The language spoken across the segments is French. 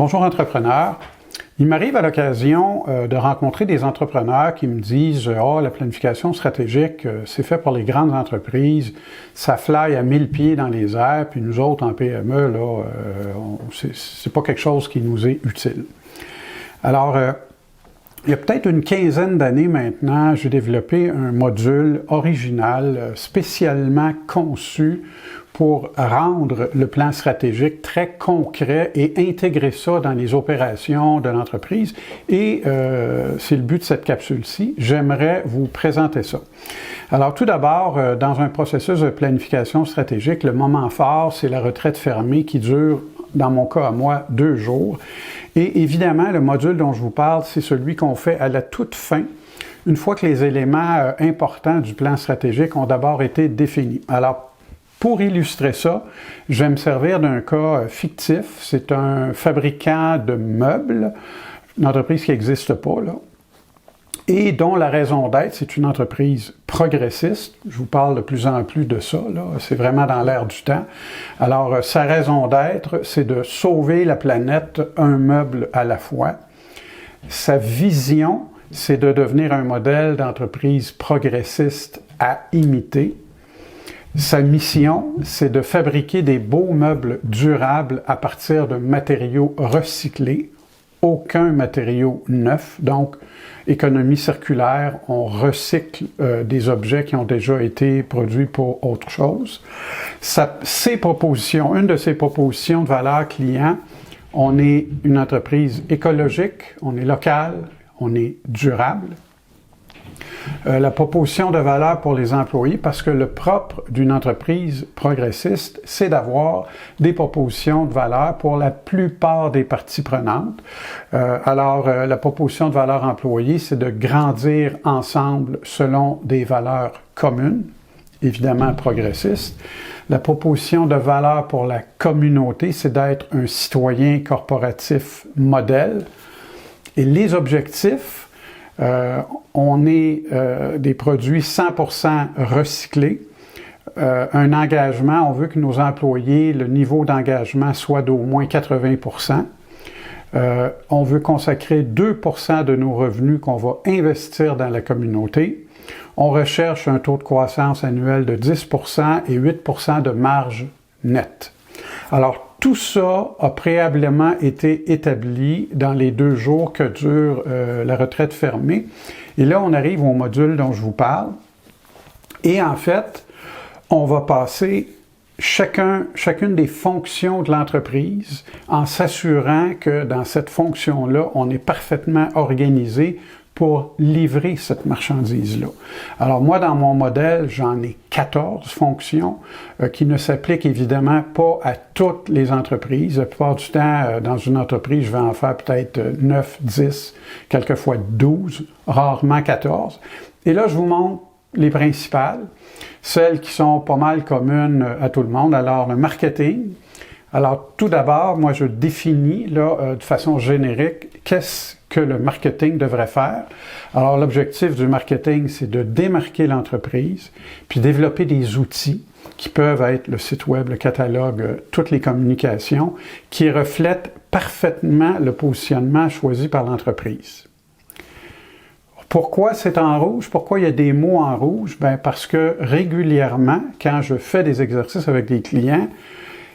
Bonjour entrepreneurs. Il m'arrive à l'occasion de rencontrer des entrepreneurs qui me disent « Oh, la planification stratégique, c'est fait pour les grandes entreprises, ça fly à 1000 pieds dans les airs, puis nous autres en PME, là, c'est pas quelque chose qui nous est utile. » Alors, il y a peut-être une quinzaine d'années maintenant, j'ai développé un module original, spécialement conçu pour rendre le plan stratégique très concret et intégrer ça dans les opérations de l'entreprise. Et c'est le but de cette capsule-ci. J'aimerais vous présenter ça. Alors, tout d'abord, dans un processus de planification stratégique, le moment fort, c'est la retraite fermée qui dure, dans mon cas à moi, 2 jours. Et évidemment, le module dont je vous parle, c'est celui qu'on fait à la toute fin, une fois que les éléments importants du plan stratégique ont d'abord été définis. Alors, pour illustrer ça, je vais me servir d'un cas fictif. C'est un fabricant de meubles, une entreprise qui n'existe pas, là, et dont la raison d'être, c'est une entreprise progressiste. Je vous parle de plus en plus de ça, là. C'est vraiment dans l'air du temps. Alors, sa raison d'être, c'est de sauver la planète un meuble à la fois. Sa vision, c'est de devenir un modèle d'entreprise progressiste à imiter. Sa mission, c'est de fabriquer des beaux meubles durables à partir de matériaux recyclés, aucun matériau neuf, donc économie circulaire, on recycle des objets qui ont déjà été produits pour autre chose. Ses propositions, une de ses propositions de valeur client, on est une entreprise écologique, on est local, on est durable. La proposition de valeur pour les employés, parce que le propre d'une entreprise progressiste, c'est d'avoir des propositions de valeur pour la plupart des parties prenantes. La proposition de valeur employée, c'est de grandir ensemble selon des valeurs communes, évidemment progressistes. La proposition de valeur pour la communauté, c'est d'être un citoyen corporatif modèle. Et les objectifs, on est des produits 100% recyclés. Un engagement, on veut que nos employés, le niveau d'engagement soit d'au moins 80%. On veut consacrer 2% de nos revenus qu'on va investir dans la communauté. On recherche un taux de croissance annuel de 10% et 8% de marge nette. Alors, tout ça a préalablement été établi dans les 2 jours que dure la retraite fermée. Et là, on arrive au module dont je vous parle. Et en fait, on va passer chacune des fonctions de l'entreprise en s'assurant que dans cette fonction-là, on est parfaitement organisé pour livrer cette marchandise-là. Alors moi, dans mon modèle, j'en ai 14 fonctions qui ne s'appliquent évidemment pas à toutes les entreprises. La plupart du temps, dans une entreprise, je vais en faire peut-être 9, 10, quelquefois 12, rarement 14. Et là, je vous montre les principales, celles qui sont pas mal communes à tout le monde. Alors, le marketing. Alors, tout d'abord, moi, je définis là, de façon générique, qu'est-ce que le marketing devrait faire. Alors, l'objectif du marketing, c'est de démarquer l'entreprise, puis développer des outils qui peuvent être le site web, le catalogue, toutes les communications, qui reflètent parfaitement le positionnement choisi par l'entreprise. Pourquoi c'est en rouge? Pourquoi il y a des mots en rouge? Bien, parce que régulièrement, quand je fais des exercices avec des clients,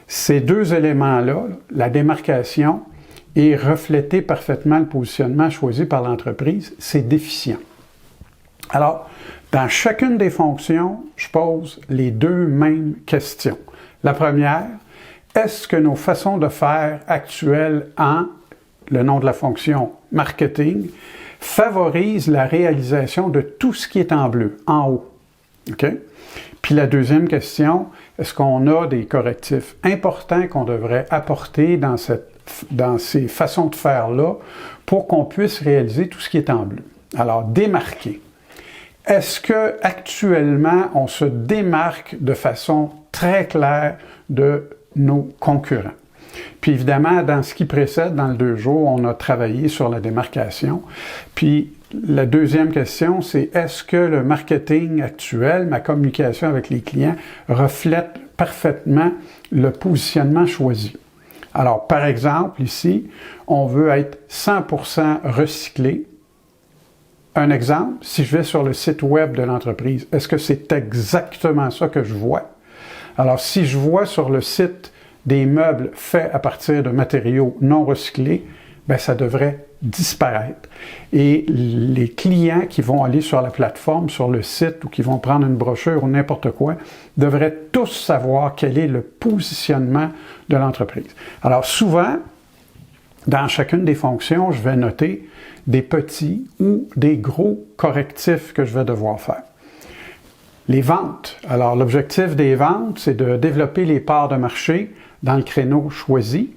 ces 2 éléments-là, la démarcation et refléter parfaitement le positionnement choisi par l'entreprise, c'est déficient. Alors, dans chacune des fonctions, je pose les 2 mêmes questions. La première, est-ce que nos façons de faire actuelles en, le nom de la fonction, marketing, favorisent la réalisation de tout ce qui est en bleu, en haut? OK? Puis la deuxième question, est-ce qu'on a des correctifs importants qu'on devrait apporter dans ces façons de faire-là pour qu'on puisse réaliser tout ce qui est en bleu? Alors, démarquer. Est-ce qu'actuellement, on se démarque de façon très claire de nos concurrents? Puis évidemment, dans ce qui précède, dans le 2 jours, on a travaillé sur la démarcation. Puis la deuxième question, c'est est-ce que le marketing actuel, ma communication avec les clients, reflète parfaitement le positionnement choisi? Alors, par exemple, ici, on veut être 100% recyclé. Un exemple, si je vais sur le site web de l'entreprise, est-ce que c'est exactement ça que je vois? Alors, si je vois sur le site des meubles faits à partir de matériaux non recyclés, bien, ça devrait disparaître. Et les clients qui vont aller sur la plateforme, sur le site, ou qui vont prendre une brochure ou n'importe quoi, devraient tous savoir quel est le positionnement de l'entreprise. Alors, souvent, dans chacune des fonctions, je vais noter des petits ou des gros correctifs que je vais devoir faire. Les ventes. Alors, l'objectif des ventes, c'est de développer les parts de marché dans le créneau choisi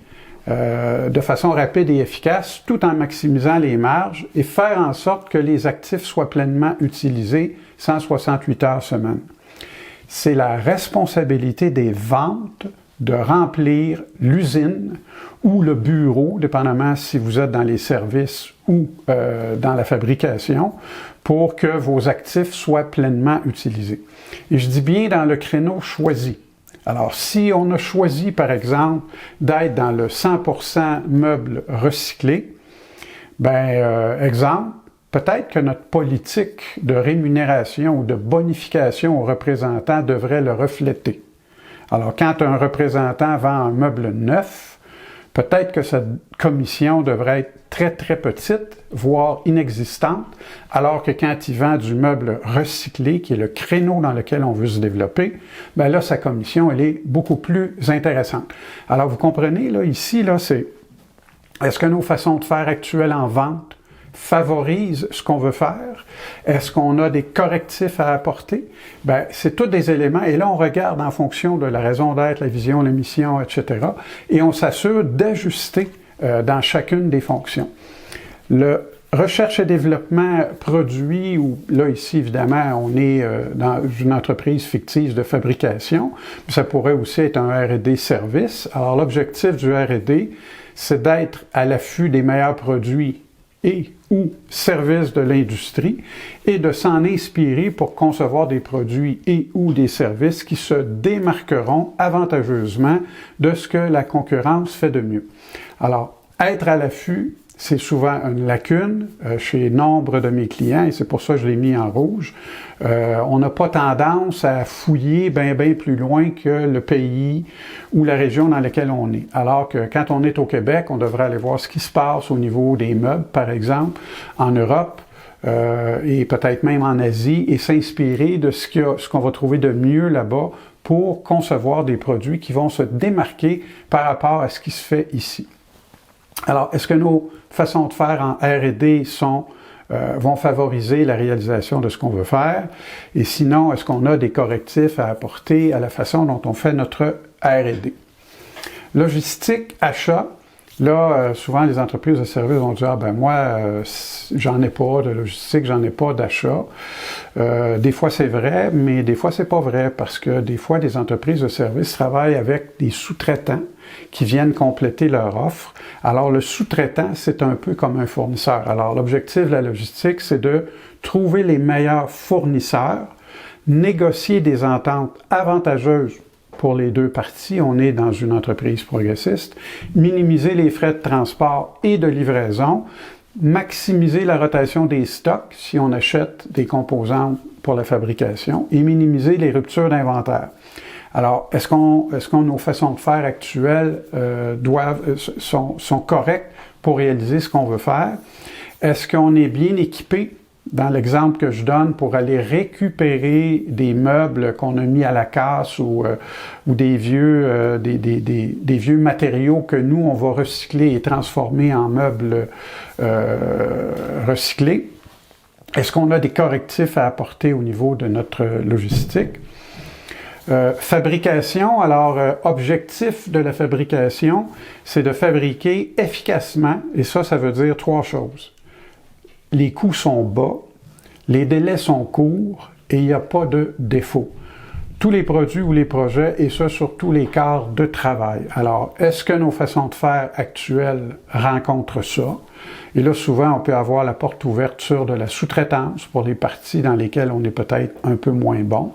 de façon rapide et efficace, tout en maximisant les marges et faire en sorte que les actifs soient pleinement utilisés 168 heures semaine. C'est la responsabilité des ventes de remplir l'usine ou le bureau, dépendamment si vous êtes dans les services ou dans la fabrication, pour que vos actifs soient pleinement utilisés. Et je dis bien dans le créneau choisi. Alors, si on a choisi, par exemple, d'être dans le 100% meubles recyclés, exemple, peut-être que notre politique de rémunération ou de bonification aux représentants devrait le refléter. Alors, quand un représentant vend un meuble neuf, peut-être que cette commission devrait être très, très petite, voire inexistante, alors que quand il vend du meuble recyclé, qui est le créneau dans lequel on veut se développer, bien là, sa commission, elle est beaucoup plus intéressante. Alors, vous comprenez, là, ici, là, est-ce que nos façons de faire actuelles en vente favorisent ce qu'on veut faire? Est-ce qu'on a des correctifs à apporter? Bien, c'est tous des éléments, et là, on regarde en fonction de la raison d'être, la vision, la mission, etc., et on s'assure d'ajuster dans chacune des fonctions. Le recherche et développement produit, ou là, ici, évidemment, on est dans une entreprise fictive de fabrication, mais ça pourrait aussi être un R&D service. Alors, l'objectif du R&D, c'est d'être à l'affût des meilleurs produits et ou services de l'industrie et de s'en inspirer pour concevoir des produits et ou des services qui se démarqueront avantageusement de ce que la concurrence fait de mieux. Alors, être à l'affût, c'est souvent une lacune chez nombre de mes clients et c'est pour ça que je l'ai mis en rouge. On n'a pas tendance à fouiller bien plus loin que le pays ou la région dans laquelle on est. Alors que quand on est au Québec, on devrait aller voir ce qui se passe au niveau des meubles, par exemple, en Europe et peut-être même en Asie et s'inspirer de ce qu'on va trouver de mieux là-bas pour concevoir des produits qui vont se démarquer par rapport à ce qui se fait ici. Alors, est-ce que nos façons de faire en R&D vont favoriser la réalisation de ce qu'on veut faire? Et sinon, est-ce qu'on a des correctifs à apporter à la façon dont on fait notre R&D? Logistique, achat. Là, souvent, les entreprises de services vont dire « Ah ben moi, j'en ai pas de logistique, j'en ai pas d'achat. » Des fois, c'est vrai, mais des fois, c'est pas vrai parce que des fois, les entreprises de services travaillent avec des sous-traitants qui viennent compléter leur offre. Alors, le sous-traitant, c'est un peu comme un fournisseur. Alors, l'objectif de la logistique, c'est de trouver les meilleurs fournisseurs, négocier des ententes avantageuses pour les deux parties, on est dans une entreprise progressiste, minimiser les frais de transport et de livraison, maximiser la rotation des stocks si on achète des composantes pour la fabrication et minimiser les ruptures d'inventaire. Alors, est-ce que nos façons de faire actuelles sont correctes pour réaliser ce qu'on veut faire? Est-ce qu'on est bien équipé? Dans l'exemple que je donne, pour aller récupérer des meubles qu'on a mis à la casse ou des vieux matériaux que nous, on va recycler et transformer en meubles recyclés. Est-ce qu'on a des correctifs à apporter au niveau de notre logistique? Fabrication, alors objectif de la fabrication, c'est de fabriquer efficacement, et ça veut dire trois choses. Les coûts sont bas, les délais sont courts et il n'y a pas de défaut. Tous les produits ou les projets, et ça sur tous les quarts de travail. Alors, est-ce que nos façons de faire actuelles rencontrent ça? Et là, souvent, on peut avoir la porte ouverte sur de la sous-traitance pour les parties dans lesquelles on est peut-être un peu moins bon.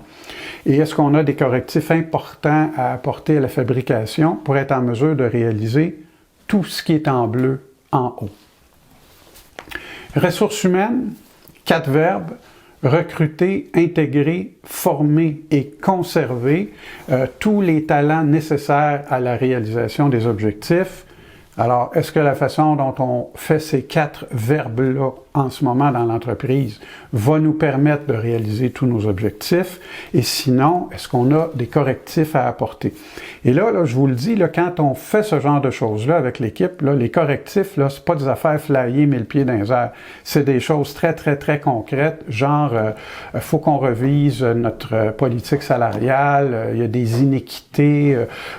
Et est-ce qu'on a des correctifs importants à apporter à la fabrication pour être en mesure de réaliser tout ce qui est en bleu en haut? Ressources humaines, 4 verbes: recruter, intégrer, former et conserver tous les talents nécessaires à la réalisation des objectifs. Alors, est-ce que la façon dont on fait ces 4 verbes-là en ce moment dans l'entreprise va nous permettre de réaliser tous nos objectifs? Et sinon, est-ce qu'on a des correctifs à apporter? Et là, je vous le dis, là, quand on fait ce genre de choses-là avec l'équipe, là, les correctifs, là, c'est pas des affaires flyées 1000 pieds dans les airs. C'est des choses très, très, très concrètes, genre, faut qu'on revise notre politique salariale, il y a des inéquités,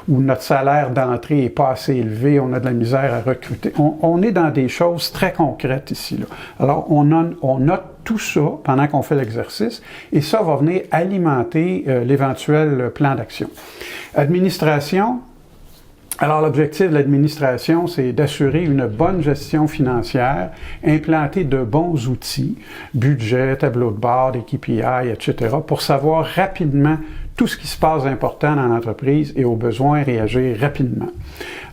où notre salaire d'entrée est pas assez élevé, on a de la misère à recruter. On est dans des choses très concrètes ici, là. Alors, on note tout ça pendant qu'on fait l'exercice et ça va venir alimenter l'éventuel plan d'action. Administration. Alors, l'objectif de l'administration, c'est d'assurer une bonne gestion financière, implanter de bons outils, budget, tableau de bord, des KPI, etc., pour savoir rapidement tout ce qui se passe d'important dans l'entreprise et aux besoins réagir rapidement.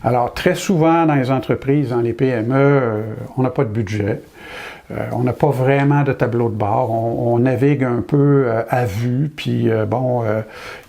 Alors, très souvent dans les entreprises, dans les PME, on n'a pas de budget. On n'a pas vraiment de tableau de bord, on navigue un peu à vue, puis il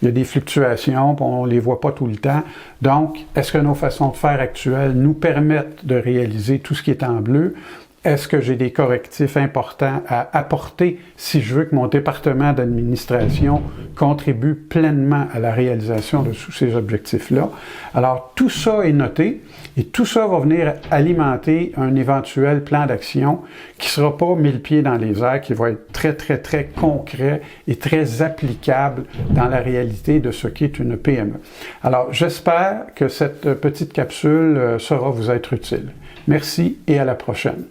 y a des fluctuations, puis on ne les voit pas tout le temps. Donc, est-ce que nos façons de faire actuelles nous permettent de réaliser tout ce qui est en bleu? Est-ce que j'ai des correctifs importants à apporter si je veux que mon département d'administration contribue pleinement à la réalisation de tous ces objectifs-là? Alors, tout ça est noté et tout ça va venir alimenter un éventuel plan d'action qui ne sera pas 1000 pieds dans les airs, qui va être très, très, très concret et très applicable dans la réalité de ce qu'est une PME. Alors, j'espère que cette petite capsule saura vous être utile. Merci et à la prochaine.